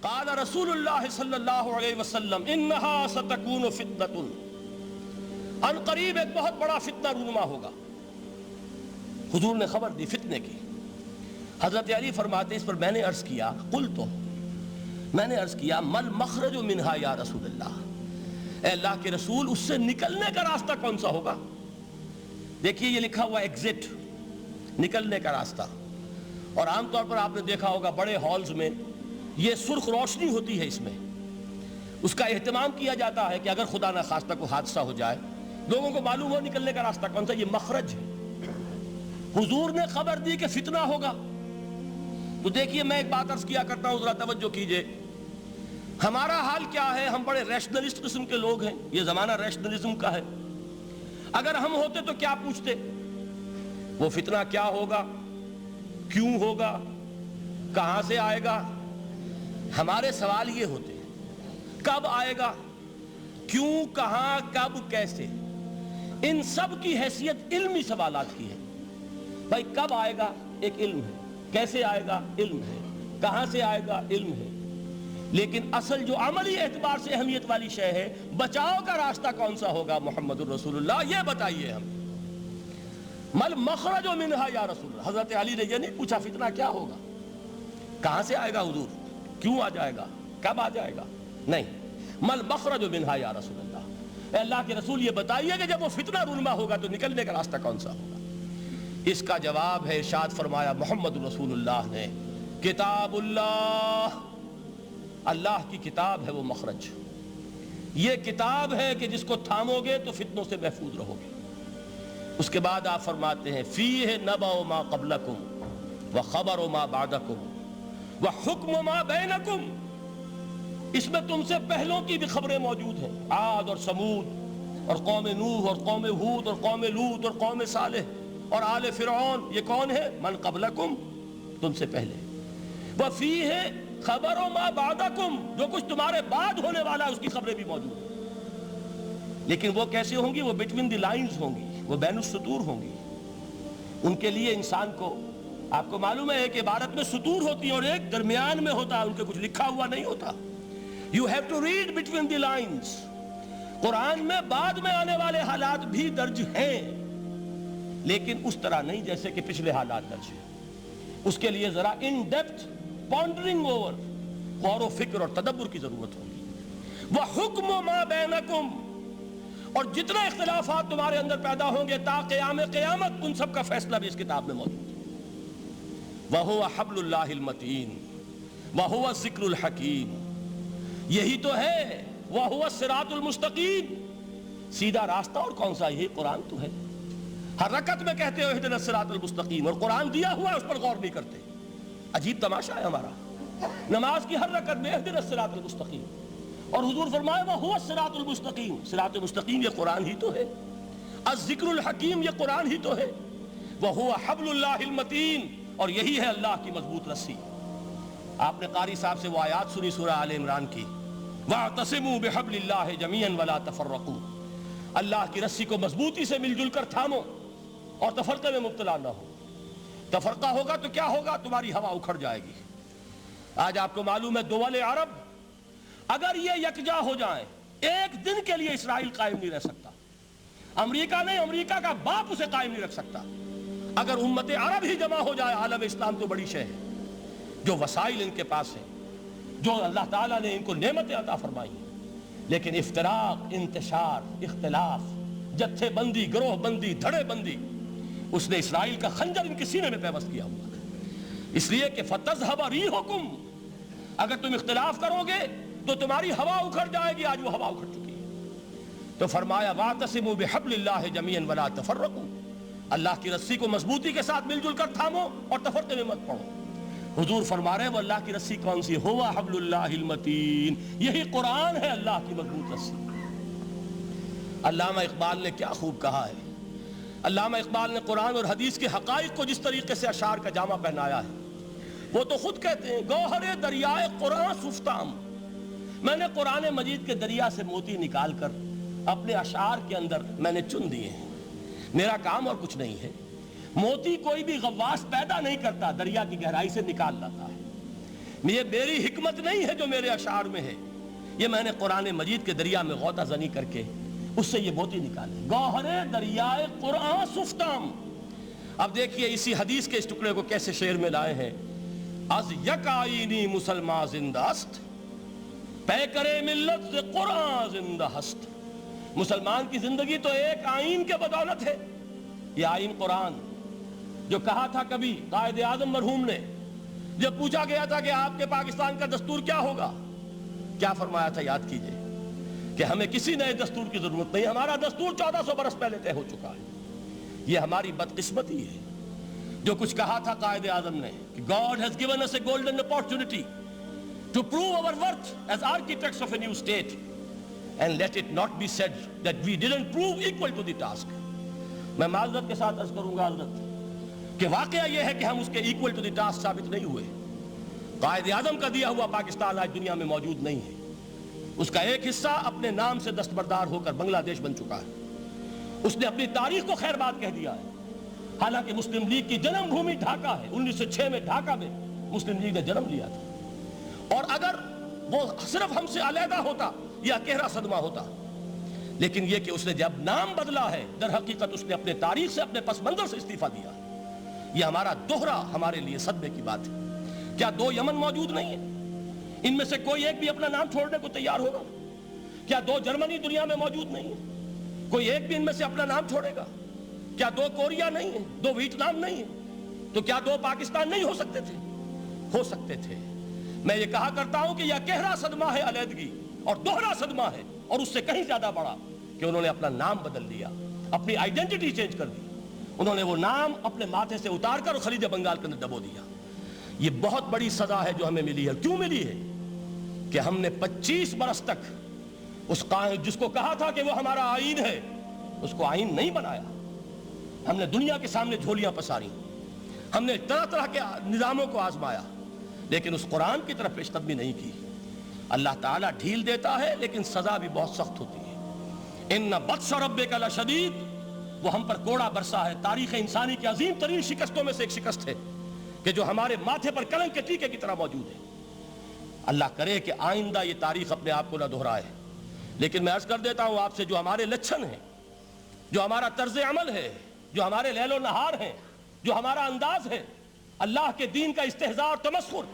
قال رسول اللہ صلی اللہ علیہ وسلم انہا ستکون فتنۃ، ان قریب ایک بہت بڑا فتنہ رونما ہوگا۔ حضور نے خبر دی فتنے کی۔ حضرت علی فرماتے اس پر میں نے عرض کیا، قلت، میں نے عرض کیا مل مخرج منہا یا رسول اللہ، اے اللہ کے رسول اس سے نکلنے کا راستہ کون سا ہوگا؟ دیکھیے یہ لکھا ہوا ایگزٹ، نکلنے کا راستہ، اور عام طور پر آپ نے دیکھا ہوگا بڑے ہالز میں یہ سرخ روشنی ہوتی ہے، اس میں اس کا اہتمام کیا جاتا ہے کہ اگر خدا نہ خواستہ کوئی حادثہ ہو جائے لوگوں کو معلوم ہو نکلنے کا راستہ کون سا، یہ مخرج ہے۔ حضور نے خبر دی کہ فتنہ ہوگا۔ تو دیکھیے میں ایک بات عرض کیا کرتا ہوں، ذرا توجہ کیجئے، ہمارا حال کیا ہے؟ ہم بڑے ریشنلسٹ قسم کے لوگ ہیں، یہ زمانہ ریشنلزم کا ہے۔ اگر ہم ہوتے تو کیا پوچھتے؟ وہ فتنہ کیا ہوگا، کیوں ہوگا، کہاں سے آئے گا؟ ہمارے سوال یہ ہوتے ہیں، کب آئے گا، کیوں، کہاں، کب، کیسے؟ ان سب کی حیثیت علمی سوالات کی ہے۔ بھائی کب آئے گا ایک علم ہے، کیسے آئے گا علم ہے، کہاں سے آئے گا علم ہے، لیکن اصل جو عملی اعتبار سے اہمیت والی شے ہے، بچاؤ کا راستہ کون سا ہوگا محمد الرسول اللہ، یہ بتائیے ہم۔ مل مخرج منہا یا رسول اللہ، حضرت علی نے یہ نہیں پوچھا فتنہ کیا ہوگا، کہاں سے آئے گا حضور، کیوں آ جائے گا، کب آ جائے گا، نہیں، مل مخرج منہا یا رسول اللہ، اے اللہ کے رسول یہ بتائیے کہ جب وہ فتنہ رونما ہوگا تو نکلنے کا راستہ کون سا ہوگا؟ اس کا جواب ہے، ارشاد فرمایا محمد رسول اللہ نے، کتاب اللہ، اللہ کی کتاب ہے وہ مخرج، یہ کتاب ہے کہ جس کو تھامو گے تو فتنوں سے محفوظ رہو گے۔ اس کے بعد آپ فرماتے ہیں فیہ نبأ ما قبلکم وخبر ما بعدکم وحکم ما بینکم، اس میں تم سے پہلوں کی بھی خبریں موجود ہیں، عاد اور سمود اور قوم نوح اور قوم ہود اور قوم لوط اور قوم صالح اور آل فرعون، یہ کون ہے؟ من قبلکم، تم سے پہلے، وفیہ خبر ما بعدکم، جو کچھ تمہارے بعد ہونے والا ہے اس کی خبریں بھی موجود ہیں، لیکن وہ کیسے ہوں گی؟ وہ بٹوین دی لائنز ہوں گی، وہ بین السطور ہوں گی۔ ان کے لیے انسان کو، آپ کو معلوم ہے ایک عبارت میں سطور ہوتی ہیں اور ایک درمیان میں ہوتا ہے، ان کے کچھ لکھا ہوا نہیں ہوتا۔ You have to read between the lines۔ قرآن میں بعد میں آنے والے حالات بھی درج ہیں، لیکن اس طرح نہیں جیسے کہ پچھلے حالات درج ہیں۔ اس کے لیے ذرا ان ڈیپتھ پونڈرنگ اوور، غور و فکر اور تدبر کی ضرورت ہوگی۔ وَحُکْمُ مَا بَيْنَكُمْ، اور جتنے اختلافات تمہارے اندر پیدا ہوں گے تا قیام قیامت، ان سب کا فیصلہ بھی اس کتاب میں موجود ہے۔ وَهُوَ حَبْلُ اللَّهِ الْمَتِينُ وَهُوَ الذِّكْرُ الْحَكِيمُ، یہی تو ہے وَهُوَ الصِّرَاطُ الْمُسْتَقِيمُ، سیدھا راستہ اور کون سا؟ یہی قرآن تو ہے۔ ہر رکعت میں کہتے ہو اہدنا الصراط المستقیم، اور قرآن دیا ہوا ہے اس پر غور نہیں کرتے۔ عجیب تماشا ہے ہمارا، نماز کی ہر رکعت میں اہدنا الصراط المستقیم، اور حضور فرمایا وَهُوَ الصراط المستقیم، صراط مستقیم یہ قرآن ہی تو ہے، الذکر الحکیم یہ قرآن ہی تو ہے، وَهُوَ حَبْلُ اللَّهِ الْمَتِينُ، اور یہی ہے اللہ کی مضبوط رسی۔ آپ نے قاری صاحب سے وہ آیات سنی سورہ آل عمران کی، وَاعْتَصِمُوا بِحَبْلِ اللَّهِ جَمِيعًا وَلَا تَفَرَّقُوا، اللہ کی رسی کو مضبوطی سے مل جل کر تھامو اور تفرقے میں مبتلا نہ ہو۔ تفرقہ ہوگا تو کیا ہوگا؟ تمہاری ہوا اکھڑ جائے گی۔ آج آپ کو معلوم ہے دول عرب اگر یہ یکجا ہو جائیں، ایک دن کے لیے اسرائیل قائم نہیں رہ سکتا، امریکہ نہیں، امریکہ کا باپ اسے قائم نہیں رکھ سکتا۔ اگر امت عرب ہی جمع ہو جائے، عالم اسلام تو بڑی شے ہے، جو وسائل ان کے پاس ہیں، جو اللہ تعالیٰ نے ان کو نعمتیں عطا فرمائی ہیں، لیکن افتراق، انتشار، اختلاف، جتھے بندی، گروہ بندی، دھڑے بندی، اس نے اسرائیل کا خنجر ان کے سینے میں پیوست کیا ہوا ہے۔ اس لیے کہ فَتَذْهَبَ رِيحُكُمْ، اگر تم اختلاف کرو گے تو تمہاری ہوا اکھڑ جائے گی، آج وہ ہوا اکھڑ چکی ہے۔ تو فرمایا وَاعْتَصِمُوا بِحَبْلِ اللَّهِ جَمِيعًا وَلَا تَفَرَّقُوا، اللہ کی رسی کو مضبوطی کے ساتھ مل جل کر تھامو اور تفرقے میں مت پڑو۔ حضور فرما رہے ہیں وہ اللہ کی رسی کون سی؟ هُوَ حَبْلُ اللَّهِ الْمَتِينُ، یہی قرآن ہے اللہ کی مضبوط رسی۔ علامہ اقبال نے کیا خوب کہا ہے، علامہ اقبال نے قرآن اور حدیث کے حقائق کو جس طریقے سے اشعار کا جامع پہنایا ہے، وہ تو خود کہتے ہیں گوہر دریائے قرآن سفتام، میں نے قرآن مجید کے دریا سے موتی نکال کر اپنے اشعار کے اندر میں نے چن دیے ہیں، میرا کام اور کچھ نہیں ہے۔ موتی کوئی بھی غواص پیدا نہیں کرتا، دریا کی گہرائی سے نکال لاتا ہے، یہ میری حکمت نہیں ہے جو میرے اشعار میں ہے، یہ میں نے قرآن مجید کے دریا میں غوطہ زنی کر کے اس سے یہ موتی نکالے، گوہر دریائے قرآن سفتام۔ اب دیکھیے اسی حدیث کے اس ٹکڑے کو کیسے شعر میں لائے ہیں۔ از یک آئینی مسلمان زندہ است، پے کرے ملت سے قرآن زندہ ہست۔ مسلمان کی زندگی تو ایک آئین کے بدولت ہے، یہ آئین قرآن، جو کہا تھا کبھی قائد اعظم مرحوم نے جب پوچھا گیا تھا کہ آپ کے پاکستان کا دستور کیا ہوگا، کیا فرمایا تھا یاد کیجئے کہ ہمیں کسی نئے دستور کی ضرورت نہیں، ہمارا دستور 1400 برس پہلے طے ہو چکا ہے۔ یہ ہماری بدقسمتی ہے جو کچھ کہا تھا قائد اعظم نے کہ God has given us a golden opportunity to prove our worth as architects of a new state, and let it not be said that we didn't prove equal to the task۔ میں معذرت کے ساتھ عرض کروں گا حضرت کہ واقعہ یہ ہے کہ ہم اس کے equal to the task ثابت نہیں ہوئے۔ قائد اعظم کا دیا ہوا پاکستان آج دنیا میں موجود نہیں ہے، اس کا ایک حصہ اپنے نام سے دستبردار ہو کر بنگلہ دیش بن چکا ہے، اس نے اپنی تاریخ کو خیر بات کہہ دیا ہے، حالانکہ مسلم لیگ کی جنم بھومی ڈھاکہ ہے، 1906 میں ڈھاکہ میں مسلم لیگ نے جنم لیا تھا، اور اگر وہ صرف ہم سے علیحدہ ہوتا یہ اکیرا صدمہ ہوتا، لیکن یہ کہ اس نے جب نام بدلا ہے در حقیقت اس نے اپنے تاریخ سے اپنے پس منظر سے استعفیٰ دیا ہے۔ یہ ہمارا دوہرا ہمارے لیے صدمے کی بات ہے۔ کیا دو یمن موجود نہیں ہیں؟ ان میں سے کوئی ایک بھی اپنا نام چھوڑنے کو تیار ہوگا؟ کیا دو جرمنی دنیا میں موجود نہیں ہیں؟ کوئی ایک بھی ان میں سے اپنا نام چھوڑے گا؟ کیا دو کوریا نہیں ہیں؟ دو ویتنام نہیں ہیں؟ تو کیا دو پاکستان نہیں ہو سکتے تھے؟ ہو سکتے تھے۔ میں یہ کہا کرتا ہوں کہ یہ گہرا صدمہ ہے علیحدگی، اور دوہرا صدمہ ہے، اور اس سے کہیں زیادہ بڑا کہ انہوں نے اپنا نام بدل لیا، اپنی آئیڈینٹی چینج کر دی، انہوں نے وہ نام اپنے ماتھے سے اتار کر خلیج بنگال کے اندر دبو دیا۔ یہ بہت بڑی سزا ہے جو ہمیں ملی ہے۔ کیوں ملی ہے؟ کہ ہم نے 25 برس تک اس قائد جس کو کہا تھا کہ وہ ہمارا آئین ہے، اس کو آئین نہیں بنایا۔ ہم نے دنیا کے سامنے جھولیاں پساری، ہم نے طرح طرح کے نظاموں کو آزمایا، لیکن اس قرآن کی طرف پیش قدمی نہیں کی۔ اللہ تعالیٰ ڈھیل دیتا ہے لیکن سزا بھی بہت سخت ہوتی ہے۔ ان بطش ربک لشدید، وہ ہم پر کوڑا برسا ہے۔ تاریخ انسانی کی عظیم ترین شکستوں میں سے ایک شکست ہے کہ جو ہمارے ماتھے پر کلنک کے ٹیکے کی طرح موجود ہے۔ اللہ کرے کہ آئندہ یہ تاریخ اپنے آپ کو نہ دہرائے، لیکن میں عرض کر دیتا ہوں آپ سے، جو ہمارے لچھن ہیں، جو ہمارا طرز عمل ہے، جو ہمارے لیل و نہار ہیں، جو ہمارا انداز ہے، اللہ کے دین کا استہزاء اور تمسخر،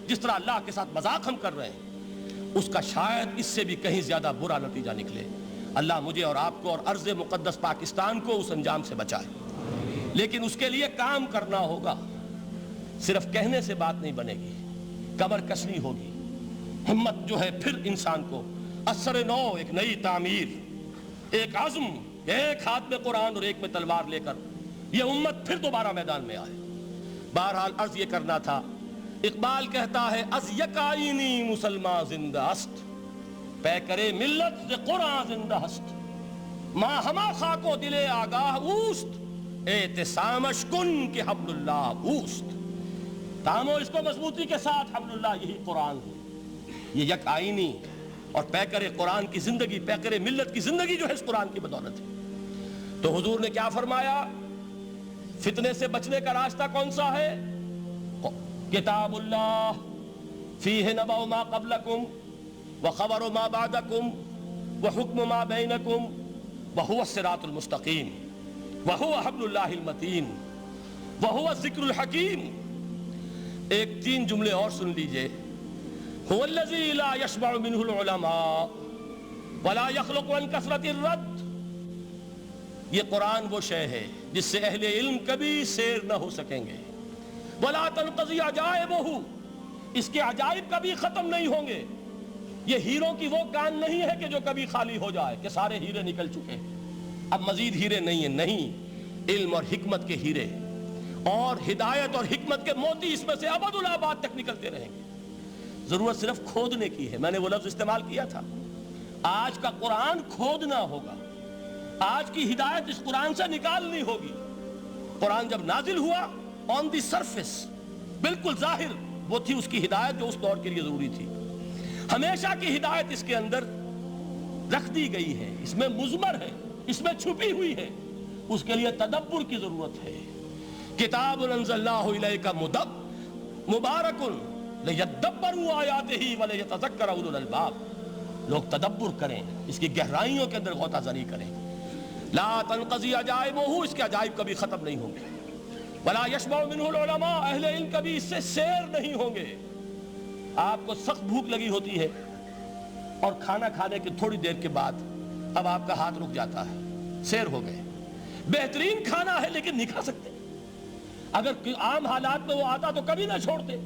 جس طرح اللہ کے ساتھ مذاق ہم کر رہے ہیں، اس کا شاید اس سے بھی کہیں زیادہ برا نتیجہ نکلے۔ اللہ مجھے اور آپ کو اور ارض مقدس پاکستان کو اس انجام سے بچائے، لیکن اس کے لیے کام کرنا ہوگا۔ صرف کہنے سے بات نہیں بنے گی، کمر کسنی ہوگی، ہمت جو ہے پھر انسان کو اثر نو، ایک نئی تعمیر، ایک عزم، ایک ہاتھ میں قرآن اور ایک میں تلوار لے کر یہ امت پھر دوبارہ میدان میں آئے۔ بہرحال عرض یہ کرنا تھا، اقبال کہتا ہے از یک آئینی مسلمان زندہ است، پے کرے ملت سے قرآن زندہ ہست، ماں ہما خاک و دل آگاہ اوست، اعتصامش کن کہ حبل اللہ اوست۔ تامو اس کو مضبوطی کے ساتھ، حبل اللہ یہی قرآن ہے۔ یہ یک آئینی اور پیکر قرآن کی زندگی، پیکر ملت کی زندگی جو ہے اس قرآن کی بدولت ہے۔ تو حضور نے کیا فرمایا؟ فتنے سے بچنے کا راستہ کون سا ہے؟ کتاب اللہ فیہ نبأ ما قبلکم وخبر ما بعدکم وحکم ما بینکم وہو الصراط المستقیم وہو حبل اللہ المتین وہو الذکر الحکیم۔ ایک 3 جملے اور سن لیجئے۔ هو الذی لا یشبع منہ العلماء ولا یخلق عن کثرت الرد۔ یہ قرآن وہ شے ہے جس سے اہل علم کبھی سیر نہ ہو سکیں گے۔ ولا تنقضی عجائبہ، اس کے عجائب کبھی ختم نہیں ہوں گے۔ یہ ہیروں کی وہ کان نہیں ہے کہ جو کبھی خالی ہو جائے کہ سارے ہیرے نکل چکے اب مزید ہیرے نہیں ہیں، نہیں، علم اور حکمت کے ہیرے اور ہدایت اور حکمت کے موتی اس میں سے ابد الآباد تک نکلتے رہیں گے۔ ضرورت صرف کھودنے کی ہے۔ میں نے وہ لفظ استعمال کیا تھا، آج کا قرآن کھودنا ہوگا، آج کی ہدایت اس قرآن سے نکالنی ہوگی۔ قرآن جب نازل ہوا آن دی سرفیس، بالکل ظاہر وہ تھی اس کی ہدایت جو اس دور کے لیے ضروری تھی۔ ہمیشہ کی ہدایت اس کے اندر رکھ دی گئی ہے، اس میں مضمر ہے، اس میں چھپی ہوئی ہے، اس کے لیے تدبر کی ضرورت ہے۔ کتاب انزلناہ الیک مبارک لِيَدَّبَّرُوا آیَاتِهِ وَلِيَتَذَكَّرَ أُولُو الْأَلْبَابِ، لوگ تدبر کریں، اس کی گہرائیوں کے اندر غوطہ زنی کریں۔ لا تنقضی عجائبہ، اس کے عجائب کبھی ختم نہیں ہوں گے۔ ولا یشبع منہ العلماء، اہل علم کبھی اس سے سیر نہیں ہوں گے۔ آپ کو سخت بھوک لگی ہوتی ہے اور کھانا کھانے کے تھوڑی دیر کے بعد اب آپ کا ہاتھ رک جاتا ہے، سیر ہو گئے، بہترین کھانا ہے لیکن نہیں کھا سکتے۔ اگر عام حالات میں وہ آتا تو کبھی نہ چھوڑتے،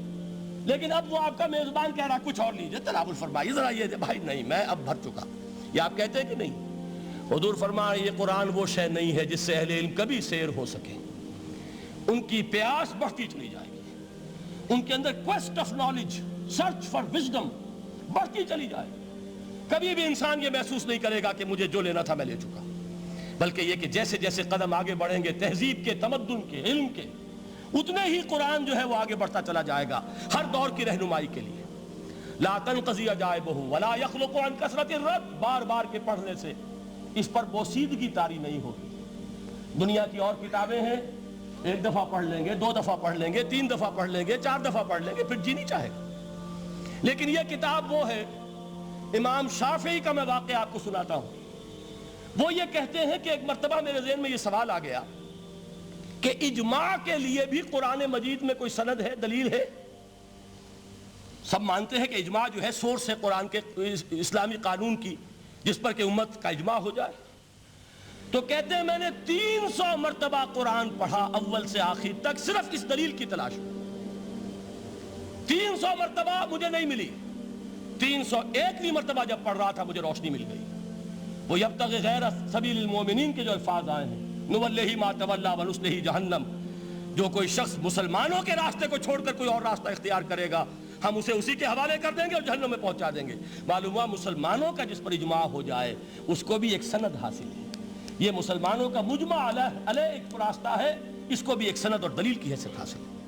لیکن اب وہ آپ کا میزبان کہہ رہا کچھ اور لیجئے، تناول فرمائیے ذرا یہ بھائی نہیں میں اب بھر چکا، یہ آپ کہتے ہیں کہ نہیں؟ حضور فرمایا یہ قرآن وہ شے نہیں ہے جس سے اہل علم کبھی سیر ہو سکے، ان کی پیاس بڑھتی چلی جائے گی، ان کے اندر cost of knowledge, search for wisdom بڑھتی چلی جائے گی۔ کبھی بھی انسان یہ محسوس نہیں کرے گا کہ مجھے جو لینا تھا میں لے چکا، بلکہ یہ کہ جیسے جیسے قدم آگے بڑھیں گے تہذیب کے، تمدن کے، علم کے، اتنے ہی قرآن جو ہے وہ آگے بڑھتا چلا جائے گا ہر دور کی رہنمائی کے لیے۔ لا تنقضی عجائبہ ولا یخلق عن کثرت الرد، بار بار کے پڑھنے سے اس پر بوسیدگی طاری نہیں ہوگی۔ دنیا کی اور کتابیں ہیں، ایک دفعہ پڑھ لیں گے، دو دفعہ پڑھ لیں گے، تین دفعہ پڑھ لیں گے، چار دفعہ پڑھ لیں گے، پھر جی نہیں چاہے گا۔ لیکن یہ کتاب وہ ہے، امام شافعی کا میں واقعہ آپ کو سناتا ہوں۔ وہ یہ کہتے ہیں کہ ایک مرتبہ میرے ذہن میں یہ سوال آ گیا کہ اجماع کے لیے بھی قرآن مجید میں کوئی سند ہے، دلیل ہے؟ سب مانتے ہیں کہ اجماع جو ہے سورس ہے قرآن کے اسلامی قانون کی، جس پر کہ امت کا اجماع ہو جائے۔ تو کہتے ہیں میں نے 300 مرتبہ قرآن پڑھا اول سے آخر تک، صرف اس دلیل کی تلاش میں۔ 300 مرتبہ مجھے نہیں ملی، 301ویں مرتبہ جب پڑھ رہا تھا مجھے روشنی مل گئی۔ وہ یبتغی غیر سبیل المومنین کے جو الفاظ آئے ہیں، نولہ ما تولی ونصلہ جہنم، جو کوئی شخص مسلمانوں کے راستے کو چھوڑ کر کوئی اور راستہ اختیار کرے گا ہم اسے اسی کے حوالے کر دیں گے اور جہنم میں پہنچا دیں گے۔ معلوم ہوا مسلمانوں کا جس پر اجماع ہو جائے اس کو بھی ایک سند حاصل ہے۔ یہ مسلمانوں کا مجمع علیہ ایک راستہ ہے، اس کو بھی ایک سند اور دلیل کی حیثیت حاصل ہے۔